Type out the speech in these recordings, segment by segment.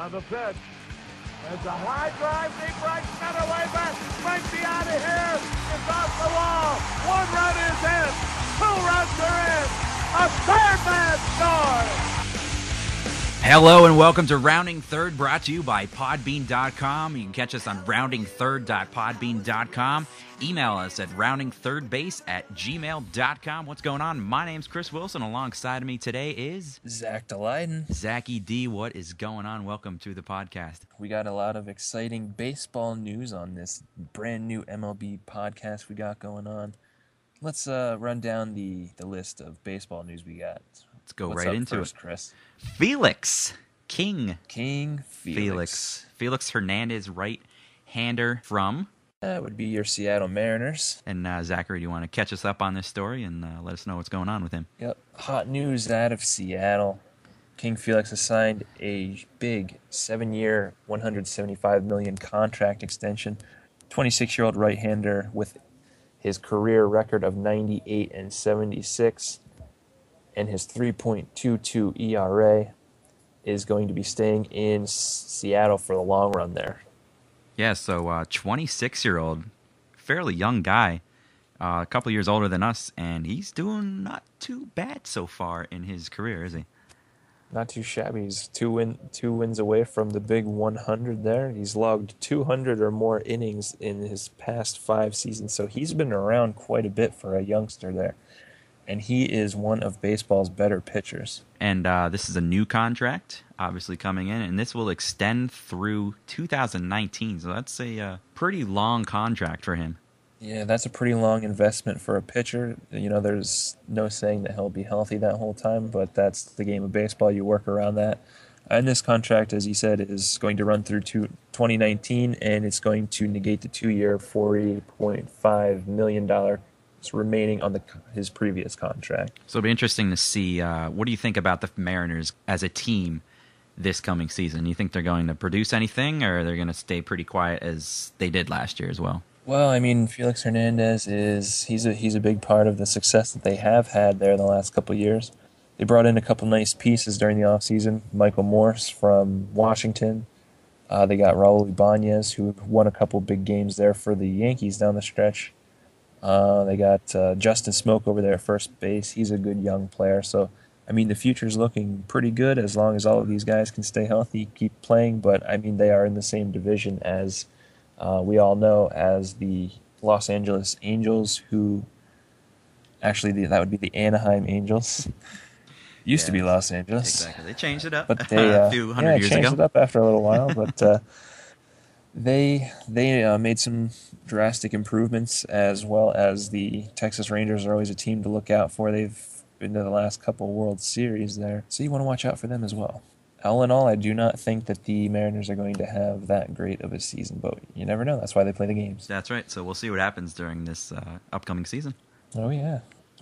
On the pitch. There's a high drive, deep right center, way back. Might be out of here. It's off the wall. One run is in. Two runs are in. A third man scores. Hello and welcome to Rounding Third, brought to you by Podbean.com. You can catch us on roundingthird.podbean.com. Email us at roundingthirdbase@gmail.com. What's going on? My name's Chris Wilson. Alongside of me today is Zach DeLayden. Zachy D. What is going on? Welcome to the podcast. We got a lot of exciting baseball news on this brand new MLB podcast we got going on. Let's run down the list of baseball news we got. Let's go What's right up into first, it. Chris? Felix Felix Hernandez, right-hander from... That would be your Seattle Mariners. And Zachary, do you want to catch us up on this story and let us know what's going on with him? Yep. Hot news out of Seattle. King Felix has signed a big 7-year, $175 million contract extension. 26-year-old right-hander with his career record of 98 and 76 and his 3.22 ERA is going to be staying in Seattle for the long run there. Yeah, so 26-year-old, fairly young guy, a couple years older than us, and he's doing not too bad so far in his career, is he? Not too shabby. He's two wins away from the big 100 there. He's logged 200 or more innings in his past 5 seasons, so he's been around quite a bit for a youngster there. And he is one of baseball's better pitchers. And this is a new contract, obviously coming in, and this will extend through 2019. So that's a pretty long contract for him. Yeah, that's a pretty long investment for a pitcher. You know, there's no saying that he'll be healthy that whole time, but that's the game of baseball. You work around that. And this contract, as he said, is going to run through 2019, and it's going to negate the 2-year, $40.5 million remaining on his previous contract. So it'll be interesting to see, what do you think about the Mariners as a team this coming season? You think they're going to produce anything, or they're going to stay pretty quiet as they did last year as well? Well, I mean, Felix Hernandez he's a big part of the success that they have had there the last couple of years. They brought in a couple nice pieces during the offseason. Michael Morse from Washington. They got Raul Ibanez, who won a couple big games there for the Yankees down the stretch. They got Justin Smoke over there at first base. He's a good young player. So, I mean, the future's looking pretty good as long as all of these guys can stay healthy, keep playing. But, I mean, they are in the same division as, we all know, as the Los Angeles Angels, who actually, that would be the Anaheim Angels. Used to be Los Angeles. Exactly. They changed it up but they, a few hundred years ago. Changed it up after a little while, but... They made some drastic improvements, as well as the Texas Rangers are always a team to look out for. They've been to the last couple World Series there, so you want to watch out for them as well. All in all, I do not think that the Mariners are going to have that great of a season, but you never know. That's why they play the games. That's right, so we'll see what happens during this upcoming season. Oh, yeah.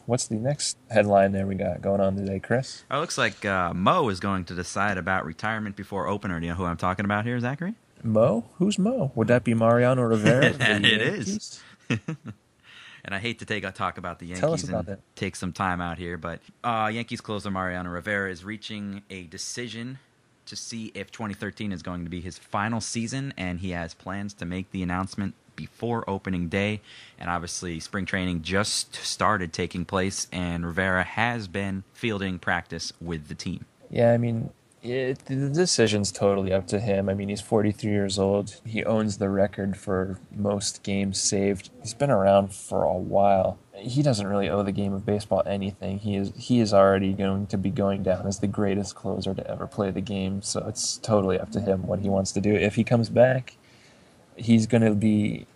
What's the next headline there we got going on today, Chris? It looks like Mo is going to decide about retirement before opener. Do you know who I'm talking about here, Zachary? Mo? Who's Mo? Would that be Mariano Rivera? It is. And I hate to talk about the Yankees. Tell us about that. Take some time out here, but Yankees closer Mariano Rivera is reaching a decision to see if 2013 is going to be his final season, and he has plans to make the announcement before opening day. And obviously, spring training just started taking place, and Rivera has been fielding practice with the team. Yeah, I mean... the decision's totally up to him. I mean, he's 43 years old. He owns the record for most games saved. He's been around for a while. He doesn't really owe the game of baseball anything. He is already going to be going down as the greatest closer to ever play the game, so it's totally up to him what he wants to do. If he comes back, he's going to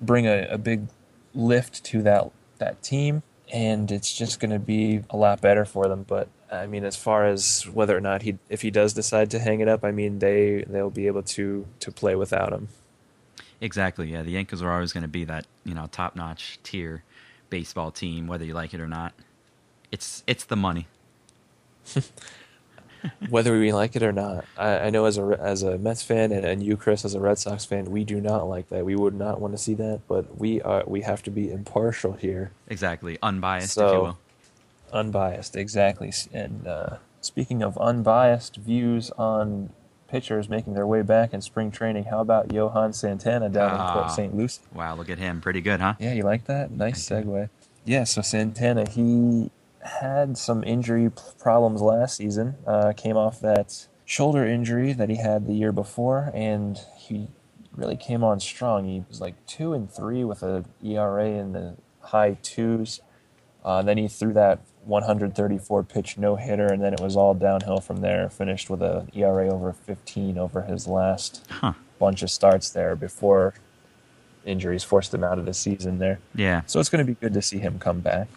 bring a big lift to that team, and it's just going to be a lot better for them. But I mean, as far as whether or not if he does decide to hang it up, I mean, they'll be able to play without him. Exactly. Yeah, the Yankees are always going to be that top-notch tier baseball team, whether you like it or not. It's the money. Whether we like it or not, I know as a Mets fan and you, Chris, as a Red Sox fan, we do not like that. We would not want to see that, but we have to be impartial here. Exactly, unbiased, if you will. Unbiased, exactly. And speaking of unbiased views on pitchers making their way back in spring training. How about Johan Santana down in Port St. Lucie? Wow, look at him. Pretty good, huh? Yeah, you like that? Nice segue. Yeah, so Santana, he had some injury problems last season. Came off that shoulder injury that he had the year before, and he really came on strong. He was like 2-3 with a ERA in the high twos. Then he threw that 134 pitch no-hitter, and then it was all downhill from there. Finished with a ERA over 15 over his last bunch of starts there before injuries forced him out of the season there. Yeah. So it's going to be good to see him come back.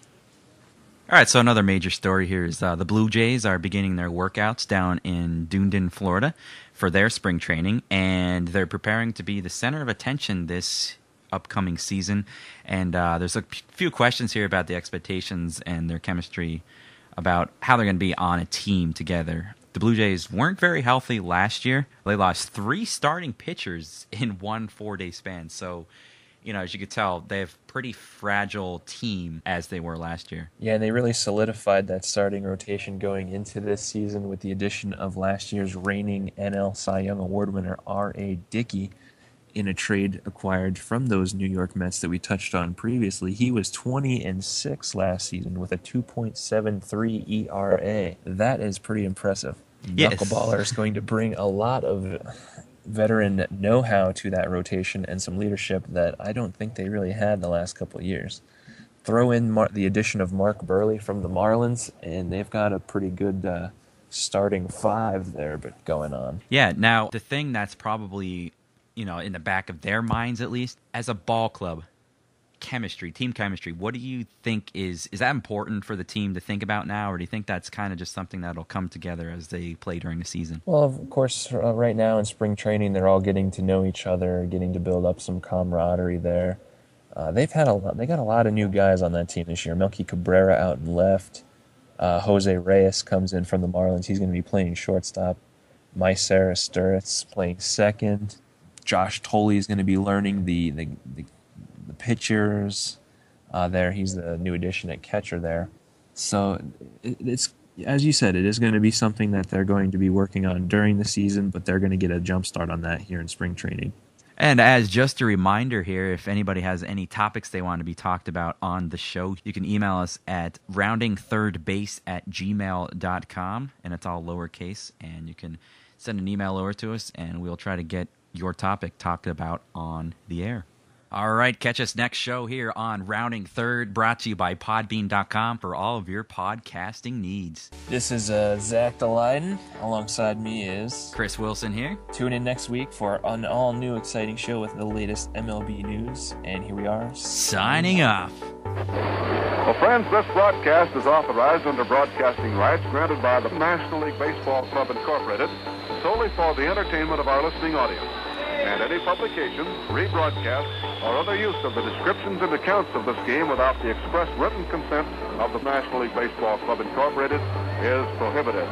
All right, so another major story here is the Blue Jays are beginning their workouts down in Dunedin, Florida for their spring training, and they're preparing to be the center of attention this upcoming season. And there's a few questions here about the expectations and their chemistry about how they're going to be on a team together. The Blue Jays weren't very healthy last year. They lost 3 starting pitchers in one 4-day span. So, as you could tell, they have a pretty fragile team as they were last year. Yeah, and they really solidified that starting rotation going into this season with the addition of last year's reigning NL Cy Young Award winner R.A. Dickey in a trade acquired from those New York Mets that we touched on previously. He was 20-6 last season with a 2.73 ERA. That is pretty impressive. Yes. Knuckleballer is going to bring a lot of veteran know-how to that rotation and some leadership that I don't think they really had the last couple of years. Throw in the addition of Mark Burley from the Marlins, and they've got a pretty good starting 5 there but going on. Yeah, now the thing that's probably in the back of their minds at least, as a ball club, team chemistry, what do you think is that important for the team to think about now, or do you think that's kind of just something that'll come together as they play during the season? Well, of course, right now in spring training, they're all getting to know each other, getting to build up some camaraderie there. They got a lot of new guys on that team this year. Melky Cabrera out in left. Jose Reyes comes in from the Marlins. He's going to be playing shortstop. Mycera Sturritz playing second. Josh Tolley is going to be learning the pitchers there. He's the new addition at catcher there. So it's, as you said, it is going to be something that they're going to be working on during the season, but they're going to get a jump start on that here in spring training. And as just a reminder here, if anybody has any topics they want to be talked about on the show, you can email us at roundingthirdbase@gmail.com, and it's all lowercase, and you can send an email over to us, and we'll try to get your topic talked about on the air. All right, catch us next show here on Rounding Third, brought to you by Podbean.com for all of your podcasting needs. This is Zach DeLayden. Alongside me is Chris Wilson here. Tune in next week for an all-new exciting show with the latest MLB news. And here we are, signing off. Well, friends, this broadcast is authorized under broadcasting rights granted by the National League Baseball Club Incorporated solely for the entertainment of our listening audience. And any publication, rebroadcast, or other use of the descriptions and accounts of this game without the express written consent of the National League Baseball Club Incorporated is prohibited.